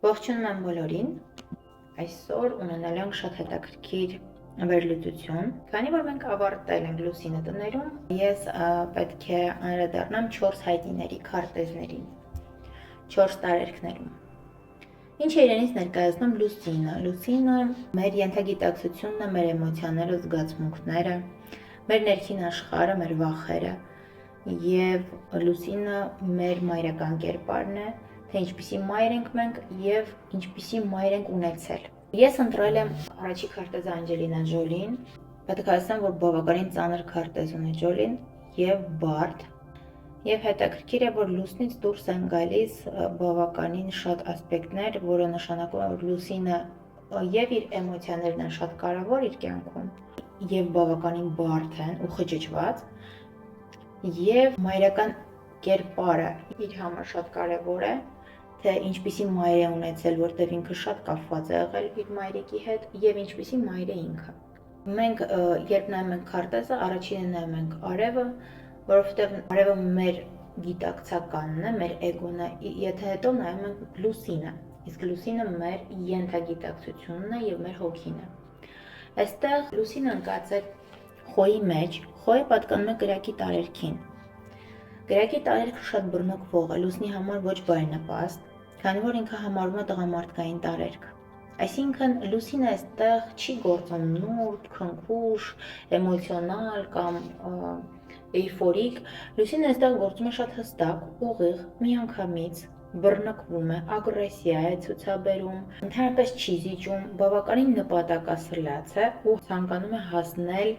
Ողջունում եմ բոլորին, այսօր ունենալու ենք շատ հետաքրքիր վերլուծություն, քանի որ մենք ավարտել ենք լուսինը տներում, ես պետք է անդրադառնամ 4 հայտնիների քարտեզներին, 4 տարերքներում։ Ինչ է իրենից ներկայացնում լուսինը։ Լուսինը մեր ենթագիտակցությունն է, մեր էմոցիաները, զգացմունքները, մեր ներքին աշխարհը, մեր վախերը, եւ լուսինը մեր մայրական կերպարն է, թե ինչպիսի մայր ենք մենք եւ ինչպիսի մայր ենք ունեցել։ Ես ընտրել եմ առաջի քարտեզը Անջելինա Ջոլին, պետք է ասեմ, որ բավականին ծանր քարտեզ ունի Ջոլին եւ բարդ, եւ հետաքրքիր է, որ լուսնից դուրս են գալիս բավականին շատ ասպեկտներ, որը նշանակում է, որ լուսինը եւ իր էմոցիաներն են շատ կարեւոր իր կյանքում եւ բավականին բարդ են ու խճճված, եւ մայրական կերպարը իր համար շատ կարեւոր է, թե ինչպիսի մայր է ունեցել, որտեղ ինքը շատ կապված է եղել իր մայրիկի հետ եւ ինչպիսի մայր է ինքը։ Մենք երբ նայում ենք քարտեզը, առաջինը նայում ենք արևը, որովհետեւ արևը մեր գիտակցականն է, մեր էգոն է, եթե հետո նայում ենք լուսինը, իսկ լուսինը մեր ենթագիտակցությունն է եւ մեր հոգին է։ Այստեղ լուսինը ընկած է խոյի մեջ, խոյը պատկանում է կրակի տարերքին։ Կրակի տարերքը շատ բռնկվող է, լուսնի համար ոչ բարենպաստ, քանի որ ինքը համարվում է տղամարդկային տարերք։ Այսինքն լուսինը այստեղ չի գործում նուրբ, քնքուշ, էմոցիոնալ կամ էյֆորիկ, լուսինը այստեղ գործում է շատ հստակ, ուղիղ, միանգամից, բռնկվում է, ագրեսիա է ցուցաբերում, ընդհանրապես չի զիջում, բավականին նպատակասլաց է ու ցանկանում է հասնել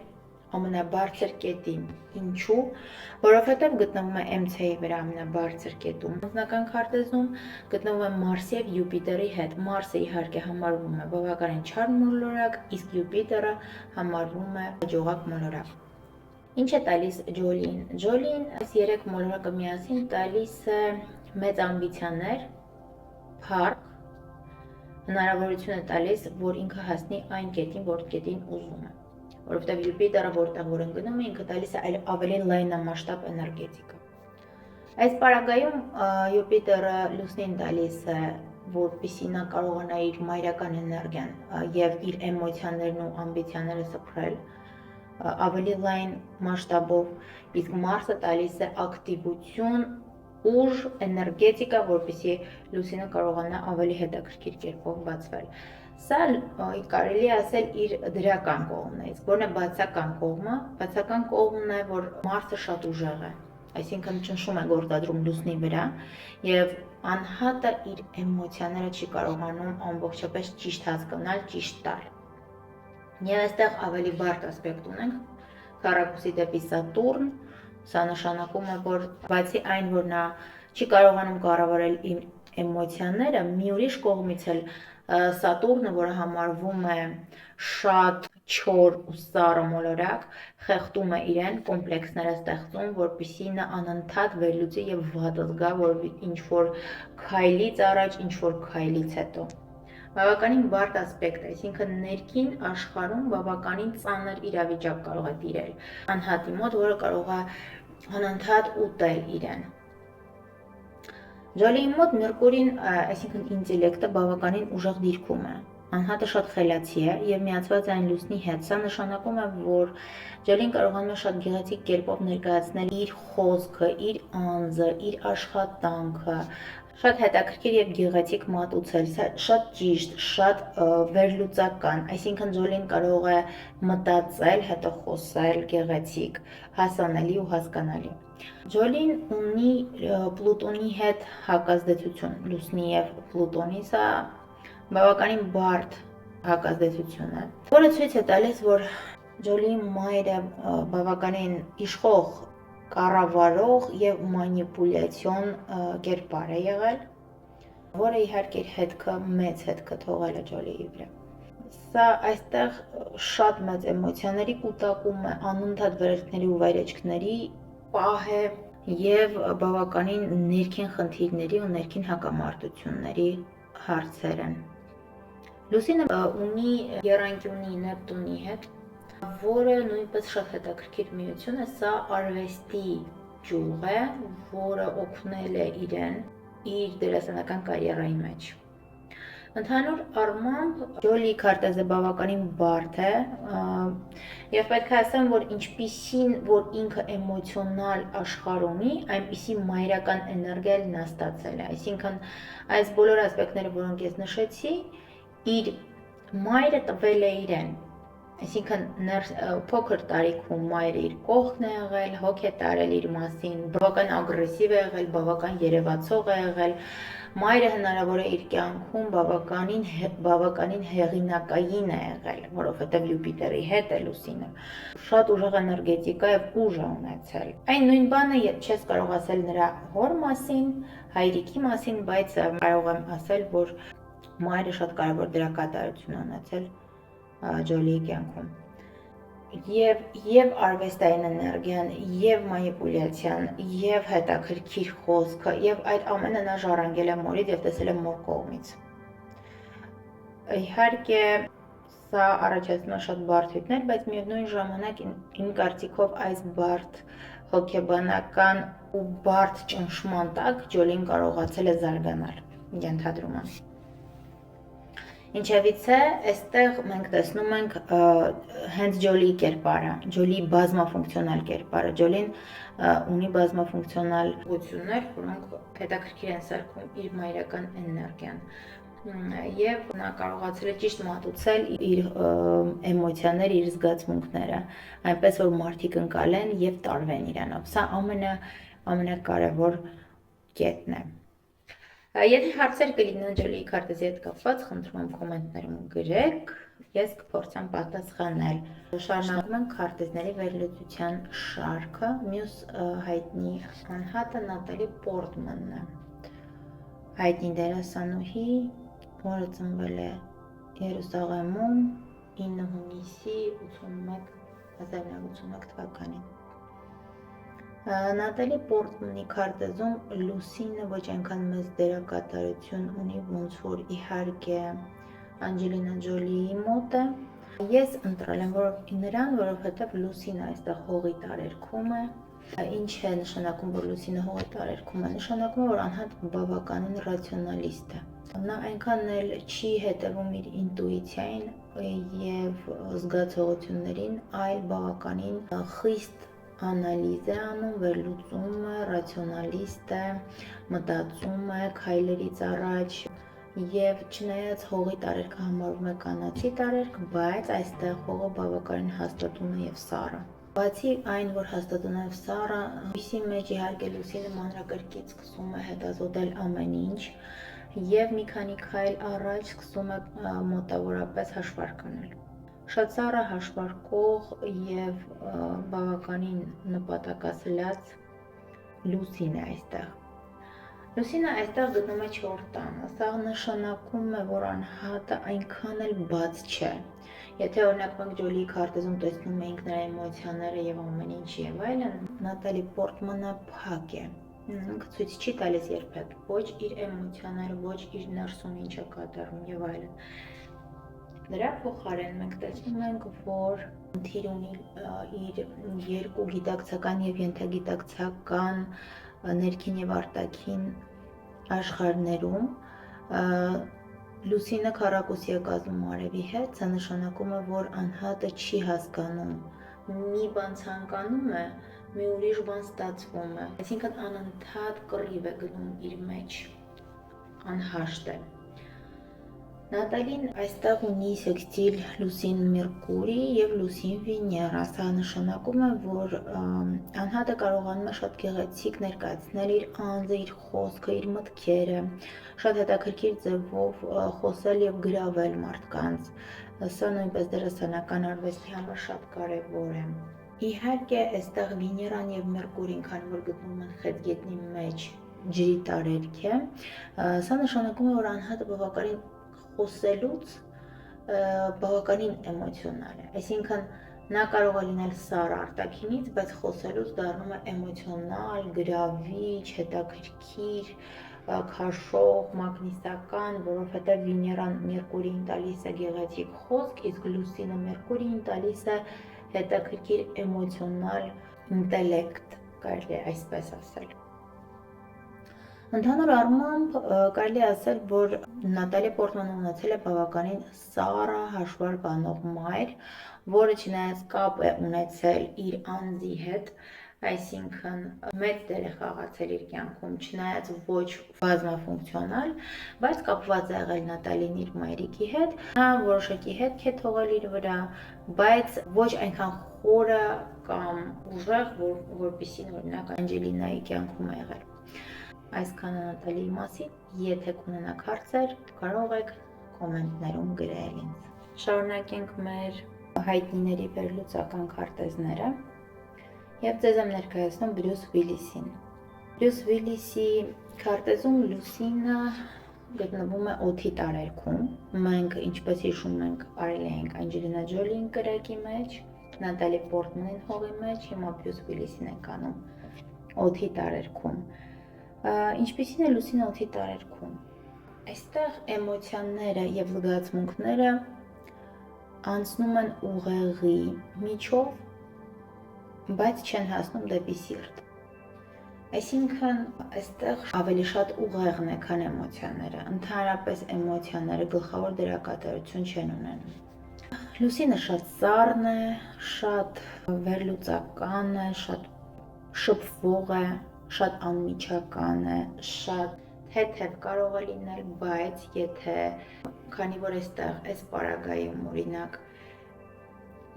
ամենաբարձր կետին։ Ինչու? Որովհետև գտնվում է MC-ի վրա ամենաբարձր կետում։ Անձնական քարտեզում գտնվում է Մարսի եւ Յուպիտերի հետ։ Մարսը իհարկե համարվում է բավականին չար մոլորակ, իսկ Յուպիտերը համարվում է աջողակ մոլորակ։ Ինչ է տալիս Ջոլին։ Ջոլին այս 3 մոլորակը միասին տալիս է մեծ ամբիցիաներ, փառք, հնարավորություն է տալիս, որ ինքը հասնի այն կետին, որ կետին ուզում է։ Որովհետև Յուպիտերը որտեղ որ ընկնում է, ինքը տալիս է ավելի լայնամասշտաբ էներգետիկա։ Այս պարագայում Յուպիտերը լուսնին տալիս է, որպեսզի նա կարողանա իր մայրական էներգիան եւ իր էմոցիաներն ու ամբիցիաները սփռել ավելի լայն մասշտաբով, իսկ Մարսը տալիս է ակտիվություն, ուժ, էներգետիկա, որպեսզի լուսինը կարողանա ավելի հետաքրքիր կերպով բացվել։ Սա կարելի է ասել իր դրական կողմն է, իսկ որն է բացական կողմը։ Բացական կողմն է, որ Մարսը շատ ուժեղ է, այսինքն ճնշում է գործադրում լուսնի վրա եւ անհատը իր էմոցիաները չի կարողանում ամբողջապես ճիշտ հասկանալ, ճիշտ տալ։ Եվ այստեղ ավելի բարդ ասպեկտ ունենք քառակուսի դեպի Սատուրն, սա նշանակում է, որ բացի այն, որ նա չի կարողանում կառավարել իր էմոցիաները, մի ուրիշ կողմից էլ Սատուրնը, որը համարվում է շատ չոր ու սառը մոլորակ, խեղդում է իրեն, կոմպլեքսներ է ստեղծում, որպեսզի նա անընդհատ վերլուծի եւ վատ զգա, որ ինչ որ քայլից առաջ, ինչ որ քայլից հետո։ Բավականին բարդ ասպեկտ է, այսինքն ներքին աշխարհում բավականին ծանր իրավիճակ կարող է տիրել անհատի մոտ, որը կարող է անընդհատ ուտել իրեն։ Ջոլիի մոտ Մերկուրին, այսինքն ինտելեկտը բավականին ուժեղ դիրքում է։ Անհատը շատ խելացի է եւ միացված է այն լուսնի հետ։ Սա նշանակում է, որ Ջոլին կարողանում է շատ գեղեցիկ կերպով ներկայացնել իր խոսքը, իր անձը, իր աշխատանքը, շատ հետաքրքիր եւ գեղեցիկ մատուցել, շատ ճիշտ, շատ վերլուծական, այսինքն Ջոլին կարող է մտածել, հետո խոսել գեղեցիկ, հասանելի ու հասկանալի։ Ջոլին ունի Պլուտոնի հետ հակազդեցություն, լուսնի եւ Պլուտոնի, սա բավականին բարդ հակազդեցություն է, որը ցույց է տալիս, որ Ջոլիի մայրը բավականին իշխող, կառավարող եւ մանիպուլյացիոն կերպար է եղել, որը իհարկե իր հետքը մեծ հետքը թողել է Ջոլիի վրա։ Սա այստեղ շատ մեծ էմոցիաների կուտակում է, անընդհատ վերելքների ու վայրեջքների պահ է եւ բավականին ներքին խնդիրների ու ներքին հակամարտությունների հարցեր են։ Լուսինը ունի եռանկյունի Նեպտունի հետ, որը նույնպես շատ հետաքրքիր միություն է, սա արվեստի ճյուղ է, որը օգնել է իրեն իր դերասանական կարիերայի մեջ։ Ընդհանուր առմամբ Ջոլի քարտեզը բավականին բարդ է եւ պետք է ասեմ, որ ինչպիսին որ ինքը էմոցիոնալ աշխարհ ունի, այնպիսի մայրական էներգիա նա ստացել է, այսինքն այս բոլոր ասպեկտները, որոնք ես նշեցի, իր մայրը տվել է իրեն, այսինքն փոքր տարիքում մայրը իր կողքն է եղել, հոգ է տարել իր մասին, բավական ագրեսիվ է եղել, բավական երևացող է եղել, մայրը հնարավոր է իր կյանքում բավականին հեղինակային է եղել, որովհետև Յուպիտերի հետ է Լուսինը, շատ ուժեղ էներգետիկա եւ ուժ է ունեցել։ Այն նույն բանը չես կարող ասել նրա հոր մասին, հայրիկի մասին, բայց կարող եմ ասել, որ մայրը շատ կարևոր դերակատարություն է ունեցել Ջոլիի կյանքում։ Եվ արվեստային էներգիան, եւ մանիպուլյացիան, եւ հետաքրքիր խոսքը, եւ այդ ամենը նա ժառանգել է մորից եւ տեսել է մոր կողմից։ Իհարկե, սա առաջացնում է շատ բարդ հույթներ, բայց միևնույն ժամանակ իմ կարծիքով այս բարդ հոգեբանական ու բարդ ճնշման տակ Ջոլին կարողացել է զարգանալ, ենթադրում եմ։ Ինչևից է, այստեղ մենք տեսնում ենք հենց Ջոլիի կերպարը, Ջոլիի բազմաֆունկցիոնալ կերպարը, Ջոլին ունի բազմաֆունկցիոնալ ուղղություններ, որոնք հետաքրքիր են սարքում իր մայրական էներգիան, եւ նա կարողացել է ճիշտ մատուցել իր էմոցիաները, իր զգացմունքները, այնպես որ մարդիկ ընկալեն եւ տարվեն իրանով, սա ամենակարևոր կետն է։ Եթե հարցեր կլինեն Ջոլիի քարտեզի հետ կապված, խնդրում եմ կոմենտներում գրեք, ես կփորձեմ պատասխանել։ Շարունակում ենք քարտեզների վերլուծության շարքը, մյուս հայտնի անհատը Նատալի Պորտմանն է, հայտնի դերասանուհի, որը ծնվել է Երուսաղեմում 9 հունիսի 1981 թվականին։ Նատալի Պորտմանի քարտեզում Լուսինը ոչ այնքան մեծ դերակատարություն ունի, ոնց որ իհարկե Անջելինա Ջոլիի մոտ է։ Ես ընտրել եմ նրան, որովհետև Լուսինը այստեղ հողի տարերքում է։ Ինչ է նշանակում, որ Լուսինը հողի տարերքում է, նշանակում է, որ անհատ բավականին ռացիոնալիստ է։ Նա այնքան էլ չի հետևում իր ինտուիցիային եւ զգացողություններին, այլ բավականին խիստ անալիզ է անում, վերլուծում է, ռացիոնալիստ է, մտածում է քայլերից առաջ եւ չնայած հողի տարերքը համարվում է կանացի տարերք, բայց այստեղ հողը բավականին հաստատուն է եւ սառը։ Բացի այն, որ հաստատուն է եւ սառը, հույսի մեջ իհարկե Լուսինը մանրակրկիտ սկսում է հետազոտել ամեն ինչ եւ մի քանի քայլ առաջ սկսում է մոտավորապես հաշվարկ անել։ Շատ սառը հաշվարկող եւ բավականին նպատակասլաց Լուսին է այստեղ։ Լուսինը այստեղ գտնում է 4 տանը, սա նշանակում է, որ անհատը այնքան էլ բաց չէ։ Եթե օրինակ մենք Ջոլիի քարտեզում տեսնում էինք նրա էմոցիաները եւ ամեն ինչ եւ այլն, Նատալի Պորտմանը փակ է։ Ցույց չի տալիս երբեք ոչ իր էմոցիաները, ոչ իր ներսում ինչ է կատարում եւ այլն։ Դրա փոխարեն մենք տեսնում ենք, որ խնդիր ունի իր երկու գիտակցական եւ ենթագիտակցական ներքին եւ արտաքին աշխարհներում Լուսինը քառակուսի է կազմում արևի հետ, սա նշանակում է, որ անհատը չի հասկանում, մի բան ցանկանում է, մի ուրիշ բան ստացվում է, այսինքն անընդհատ կռիվ է գնում իր մեջ, անհաշտ է։ Նատալին այստեղ ունի սեքստիլ Լուսին Մերկուրի եւ Լուսին Վեներա, սա նշանակում է, որ անհատը կարողանում է շատ գեղեցիկ ներկայացնել իր անձը, իր խոսքը, իր մտքերը, շատ հետաքրքիր ձևով խոսել եւ գրավել մարդկանց։ Սա նույնպես դերասանական արվեստի համար շատ կարեւոր է։ Իհարկե, այստեղ Վեներան եւ Մերկուրին, քանի որ գտնվում են խեցգետնի մեջ, ջրի տարերք է, սա նշանակում է, որ անհատը բավականին խոսելուց բավականին էմոցիոնալ է, այսինքն նա կարող է լինել սառը արտաքինից, բայց խոսելուց դառնում է էմոցիոնալ, գրավիչ, հետաքրքիր, քաշող, մագնիսական, որովհետև Վեներան Մերկուրիին տալիս է գեղեցիկ խոսք, իսկ Լուսինը Մերկուրիին տալիս է հետաքրքիր էմոցիոնալ ինտելեկտ, կարելի է այսպես ասել։ Ընդհանուր առմամբ կարելի ասել, որ Նատալի Պորտմանը ունեցել է բավականին սառը հաշվար բանող մայր, որը չնայած կապ է ունեցել իր անձի հետ, այսինքն մեծ դեր է խաղացել իր կյանքում, չնայած ոչ բազմաֆունկցիոնալ, բայց կապված է եղել Նատալին իր մայրիկի հետ, նա որոշակի հետք է թողել իր վրա, բայց ոչ այնքան խորը կամ ուժեղ, որպեսզի օրինակ Անջելինայի կյանքում է եղել։ Այսքանը Նատալիի մասին, եթե կունենաք հարցեր, կարող եք կոմենտներում գրել ինձ։ Շարունակենք մեր հայտնիների վերլուծական քարտեզները և ձեզ եմ ներկայացնում Բրյուս Վիլիսին։ Բրյուս Վիլիսի քարտեզում Լուսինը գտնվում է օդի տարերքում։ Մենք, ինչպես հիշում ենք, արել ենք Անջելինա Ջոլիին կրակի մեջ, Նատալի Պորտմանին հողի մեջ, հիմա Բրյուս Վիլիսին ենք անում օդի տարերքում։ Ինչպիսին է Լուսինը օդի տարերքում։ Այստեղ էմոցիաները և զգացմունքները անցնում են ուղեղի միջով, բայց չեն հասնում դեպի սիրտ։ Այսինքն, այստեղ ավելի շատ ուղեղն է, քան էմոցիաները։ Ընդհանրապես էմոցիաները գլխավոր դերակատարություն չեն ունենում։ Լուսինը շատ սառն է, շատ վերլուծական է, շատ շփվող է, շատ անմիջական է, շատ թեթև կարող է լինել, բայց եթե քանի որ այս պարագայում օրինակ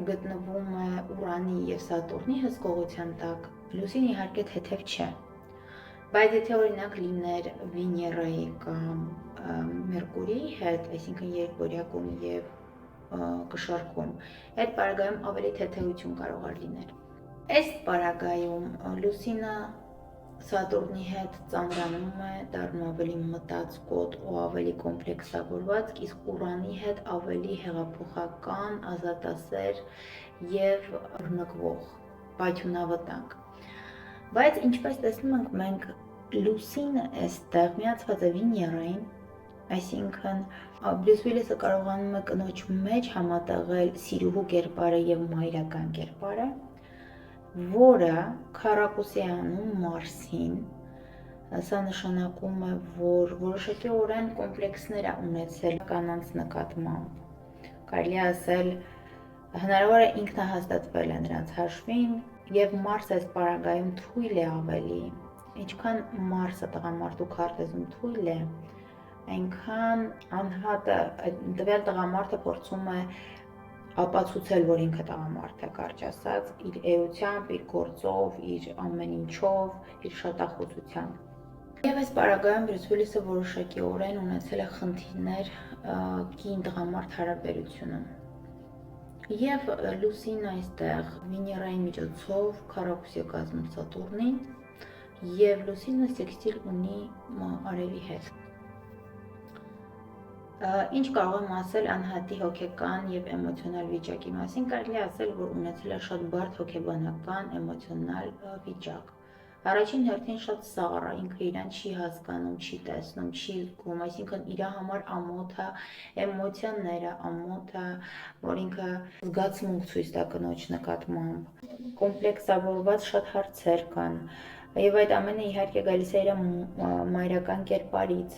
գտնվում է Ուրանի եւ Սատուրնի հսկողության տակ, Լուսինը իհարկե թեթև չէ, բայց եթե օրինակ լիներ Վեներայի կամ Մերկուրիի հետ, այսինքն երկորյակում եւ կշարքում, այդ պարագայում ավելի թեթևություն կարող էր լինել։ Այս պարագայում Լուսինը Սատուրնի հետ ծանրանում է, դառնում ավելի մտածկոտ ու ավելի կոմպլեքսավորված, իսկ Ուրանի հետ ավելի հեղափոխական, ազատասեր եւ բռնկվող, պայթյունավտանգ։ Բայց ինչպես տեսնում ենք, մենք Լուսինը այստեղ միացված է Վեներային, այսինքն Բրյուս Վիլիսը կարողանում է կնոջ մեջ համատեղել սիրուհու կերպարը եւ մայրական կերպարը, որը քառակուսի է անում Մարսին։ Սա նշանակում է, որ որոշակիորեն կոմպլեքսներ է ունեցել կանանց նկատմամբ։ Կարելի ասել, հնարավոր է ինքնահաստատվել է նրանց հաշվին, եւ Մարսը այս պարագայում թույլ է ավելի, ինչքան Մարսը տղամարդու քարտեզում թույլ է, այնքան անհատը, տվյալ տղամարդը փորձում է ապացուցել, որ ինքը տղամարդ է, կարճ ասած, իր էությամբ, իր գործով, իր ամեն ինչով, իր շատախոսությամբ։ Եվ այս պարագայում Բրյուս Վիլիսը որոշակիորեն ունեցել է խնդիրներ կին-տղամարդ հարաբերությունում։ Եվ Լուսինը այստեղ Վեներայի միջոցով քառակուսի է կազմում Սատուրնին, եւ Լուսինը սեքստիլ ունի Արևի հետ։ Ինչ կարող եմ ասել անհատի հոգեկան եւ էմոցիոնալ վիճակի մասին, կարելի ասել, որ ունեցել է շատ բարդ հոգեբանական, էմոցիոնալ վիճակ։ Առաջին հերթին շատ սառ է, ինքը իրան չի հասկանում, չի տեսնում, չի զգում, այսինքն իր համար ամոթ է էմոցիաները, ամոթ է, որ ինքը զգացմունք ցույց տա կնոջ նկատմամբ, կոմպլեքսավորված շատ հարցեր կան։ Եվ այդ ամենը իհարկե գալիս է իր մայրական կերպարից։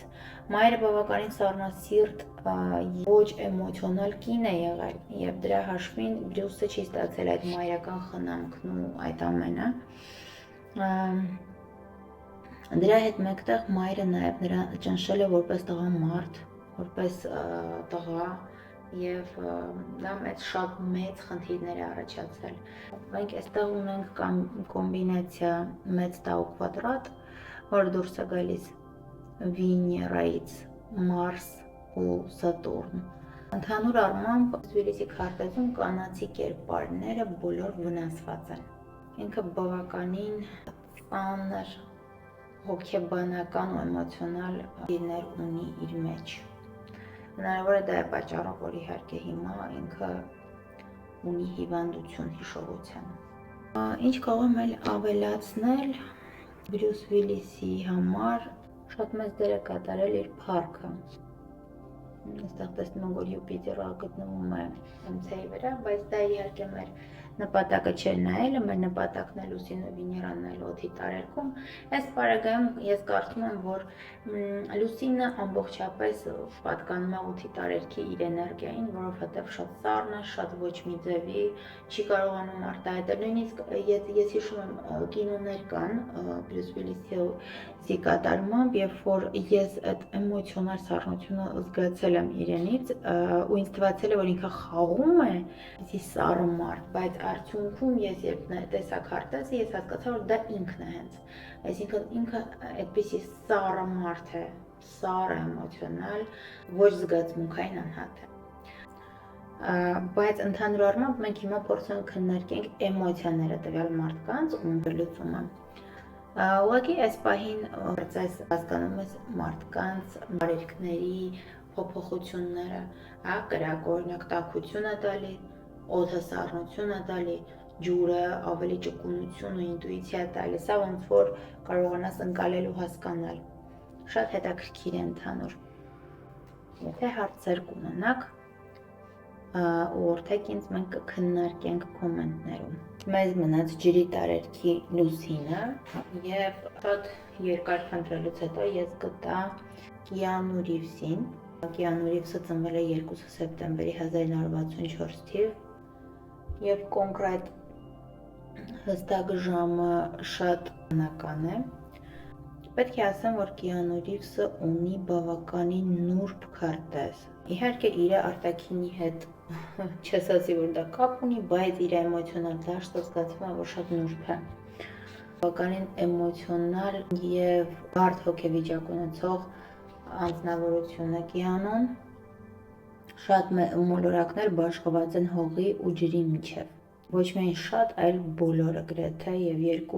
Մայրը բավականին սառնասիրտ, ոչ էմոցիոնալ կին է եղել, եւ դրա հաշվին Բրյուսը չի ստացել այդ մայրական խնամքն ու այդ ամենը։ Դրա հետ մեկտեղ մայրը նաեւ նրան ճնշել է որպես տղամարդ, որպես տղա, եւ դա շատ մեծ խնդիրներ է առաջացել։ Մենք այստեղ ունենք կոմբինացիա մեծ տau կվադրատ, որը դուրս է գալիս Վեներայից, Մարս ու Սատուրն։ Ընդհանուր առմամբ Վիլիսի քարտեզում կանացի կերպարները բոլոր վնասված են։ Ինքը բավականին ծանր հոգեբանական ու էմոցիոնալ դիրներ ունի իր մեջ։ Հնարավոր է դա է պատճառը, որ իհարկե հիմա ինքը ունի հիվանդություն հիշողության։ Ինչ կարող եմ էլ ավելացնել, Բրյուս Վիլիսի համար շատ մեծ դեր է կատարել իր փառքը։ այստեղ տեսնում ենք, որ Յուպիտերը գտնվում է MC-ի վրա, բայց դա իհարկե մեր նպատակը չէր նայելը, մեր նպատակն է Լուսինն ու Վեներան նայել օդի տարերքում։ Այս պարագայում ես կարծում եմ, որ Լուսինը ամբողջապես պատկանում է օդի տարերքի իր էներգիային, որովհետև շատ սառն է, շատ ոչ մի ձևի, չի կարողանում արտահայտել։ Նույնիսկ ես հիշում եմ կինոներ կան Բրյուս Վիլիսի կատարմամբ, երբ որ ես այդ էմոցիոնալ սառնությունը զգացել եմ իրենից ու ինձ թվացել է, որ ինքը խաղում է այսի սառն մարդ, բայց արդյունքում ես երբ տեսա քարտեզը, ես հասկացա, որ դա ինքն է հենց։ Այսինքն ինքը այդպիսի սառը մարդ է, սառը էմոցիոնալ, ոչ զգացմունքային անհատ է։ Բայց ընդհանուր առմամբ մենք հիմա փորձում ենք քննարկենք էմոցիաները տվյալ մարդկանց ու վերլուծումը։ Ուղղակի այս պահին կարծես հասկանում ես մարդկանց բարերքների փոփոխությունները, կրակ օրինակ տաքություն է տալի, օդը սառնություն է տալի, ջուրը ավելի ճկունություն ու ինտուիցիա տալի, սա ոնց որ կարողանաս ընկալել ու հասկանալ։ Շատ հետաքրքիր է ընդհանուր։ Եթե հարցեր կունենաք, ուղղորդեք ինձ, մենք կքննարկենք կոմենտներում։ Մեզ մնաց ջրի տարերքի Լուսինը եւ շատ երկար փնտրելուց հետո ես գտա Կիանու Ռիվսին։ Կիանու Ռիվսը ծնվել է 2 սեպտեմբերի 1964 թիվ եւ կոնկրետ հստակ ժամը շատ բնական է։ Պետք է ասեմ, որ Կիանու Ռիվսը ունի բավականին նուրբ քարտեզ։ Իհարկե իր արտաքինի հետ չես ասի, որ դա կապ ունի, բայց իր էմոցիոնալ դաշտը զգացվում է, որ շատ նուրբ է։ Բավականին էմոցիոնալ եւ բարդ հոգեվիճակ ունեցող անձնավորություն է Կիանուն։ Շատ մոլորակներ բաշխված են հողի ու ջրի միջև։ Ոչ միայն շատ, այլ բոլորը գրեթե եւ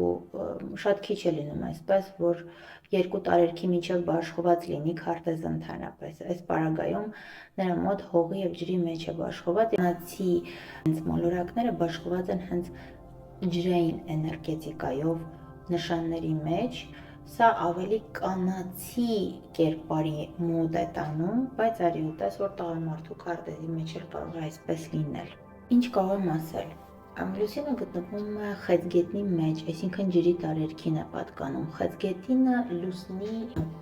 շատ քիչ է լինում այսպես, որ երկու տարերքի միջև բաշխված լինի քարտեզը ընդհանրապես։ Այս պարագայում նրա մոտ հողի եւ ջրի մեջ է բաշխված։ Կանացի հենց մոլորակները բաշխված են հենց ջրային էներգետիկայով նշանների մեջ։ Սա ավելի կանացի կերպարի մոտ է տանում, բայց արի ուտես, որ տղամարդու քարտեզի մեջ էլ կարող է այսպես լինել։ Ինչ կարող եմ ասել։ Լուսինը գտնվում է խեցգետնի մեջ, այսինքն ջրի տարերքին է պատկանում։ Խեցգետինը Լուսնի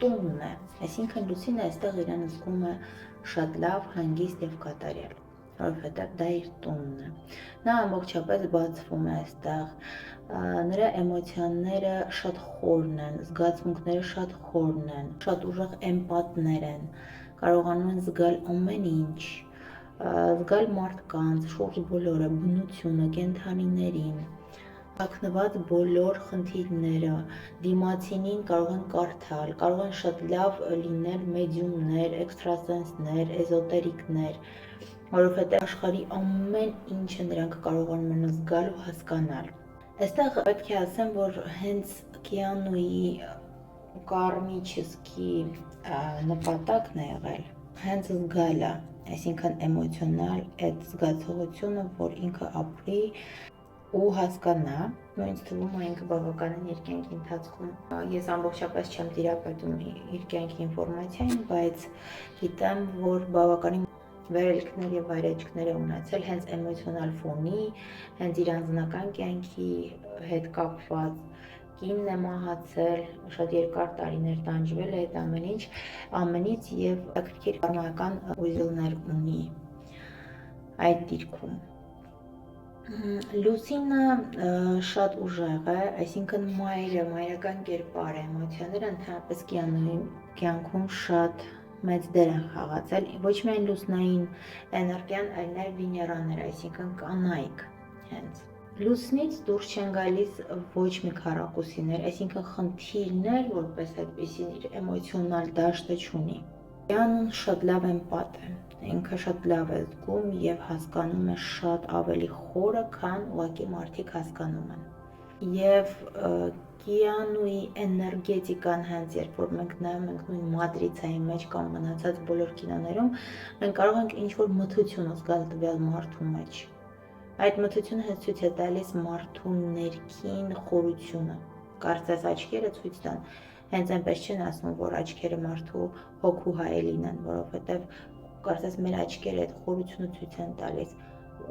տունն է, այսինքն Լուսինը այստեղ իրեն զգում է շատ լավ, հանգիստ եւ կատարյալ, որովհետեւ դա իր տունն է։ Նա ամբողջապես բացվում է այստեղ, նրա էմոցիաները շատ խորն են, զգացմունքները շատ խորն են, շատ ուժեղ էմպաթներ են, կարողանում են զգալ ամեն ինչ, զգալ մարդկանց, շուրջ բոլորը, բնությունը, կենդանիներին, հագնված բոլոր խնդիրները, դիմացինին կարող են կարդալ, կարող են շատ լավ լինել մեդիումներ, էքստրասենսներ, էզոտերիկներ, որովհետև աշխարհի ամեն ինչը նրանք կարողանում են զգալ ու հասկանալ։ Այստեղ պետք է ասեմ, որ հենց Կիանուի կարմիչսկի նպատակն է եղել հենց զգալը, այսինքն էմոցիոնալ այդ զգացողությունը, որ ինքը ապրի ու հասկանա։ Ինձ թվում է ինքը բավականին իր կյանքի ընթացքում ես ամբողջապես չեմ տիրապետում իր կյանքի ինֆորմացիային, բայց գիտեմ, որ բավականին վերելքներ եւ վայրեջքներ է ունեցել հենց էմոցիոնալ ֆոնի, հենց իր անձնական կյանքի հետ կապված, կինն է մահացել, շատ երկար տարիներ տանջվել է այդ ամենից եւ ակրկիր կարմայական ուզելներ ունի այդ դիրքում։ Լուսինը շատ ուժեղ է, այսինքն մայրական կերպար է, էմոցիաները ընդհանրապես Կիանուի կյանքում շատ մեծ դեր են խաղացել, ոչ միայն լուսնային էներգիան, այլ նաև Վեներաները, այսինքն կանայք հենց։ Լուսնից դուրս չեն գալիս ոչ մի քառակուսիներ, այսինքն խնդիրներ, որպես այդպեսին իր էմոցիոնալ դաշտը չունի։ Կիանուն շատ լավ էմպաթ է, ինքը շատ լավ է զգում եւ հասկանում է շատ ավելի խորը, քան ուղղակի մարդիկ հասկանում են։ Եվ Կիանուի էներգետիկան հենց երբ որ մենք նայում ենք նույն մատրիցայի մեջ կամ մնացած բոլոր կինոներում, մենք կարող ենք ինչ-որ մթություն զգալ տվյալ մարդու մեջ։ Այդ մթությունը հենց ցույց է տալիս մարդու ներքին խորությունը։ Կարծես աչքերը ցույց տան, հենց այնպես չեն ասում, որ աչքերը մարդու հոգու հայելին են, որովհետև կարծես մեր աչքերը այդ խորությունը ցույց են տալիս,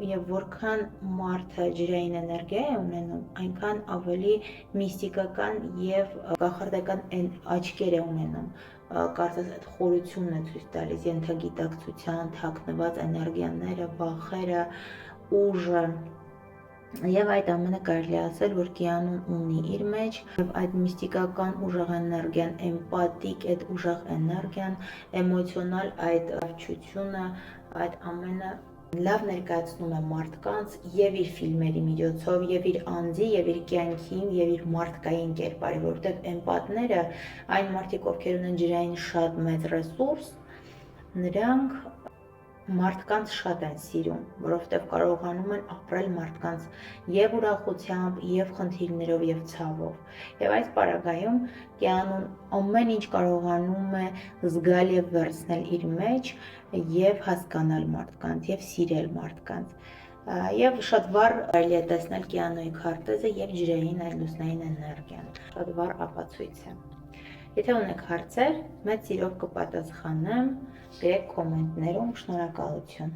եւ որքան մարդը ջրային էներգիա է ունենում, այնքան ավելի միստիկական եւ կախարդական աչքեր է ունենում, կարծես այդ խորությունն է ցույց տալիս, ենթագիտակցության, թաքնված էներգիաները, վախերը, ուժը։ Եվ այդ ամենը կարելի ասել, որ Կիանուն ունի իր մեջ, եւ այդ միստիկական ուժեղ էներգիան, էմպաթիկ այդ ուժեղ էներգիան, էմոցիոնալ այդ արտադրությունը, այդ ամենը լավ ներկայացնում է մարդկանց եւ իր ֆիլմերի միջոցով, եւ իր անձի, եւ իր կյանքի, եւ իր մարդկային կերպարի, որովհետեւ էմպաթները, այն մարդիկ, ովքեր ունեն ջրային շատ մեծ ռեսուրս, նրանք մարդկանց շատ են սիրում, որովհետև կարողանում են ապրել մարդկանց եւ ուրախությամբ, եւ խնդիրներով, եւ ցավով։ Եվ այս պարագայում Կիանուն ամեն ինչ կարողանում է զգալ եւ վերցնել իր մեջ եւ հասկանալ մարդկանց եւ սիրել մարդկանց։ Եվ շատ վառ կարելի է տեսնել Կիանուի քարտեզը եւ ջրային այդ լուսնային էներգիան։ Շատ վառ ապացույց է։ Եթե ունեք հարցեր, մեծ սիրով կպատասխանեմ, գրեք կոմենտներում, շնորհակալություն։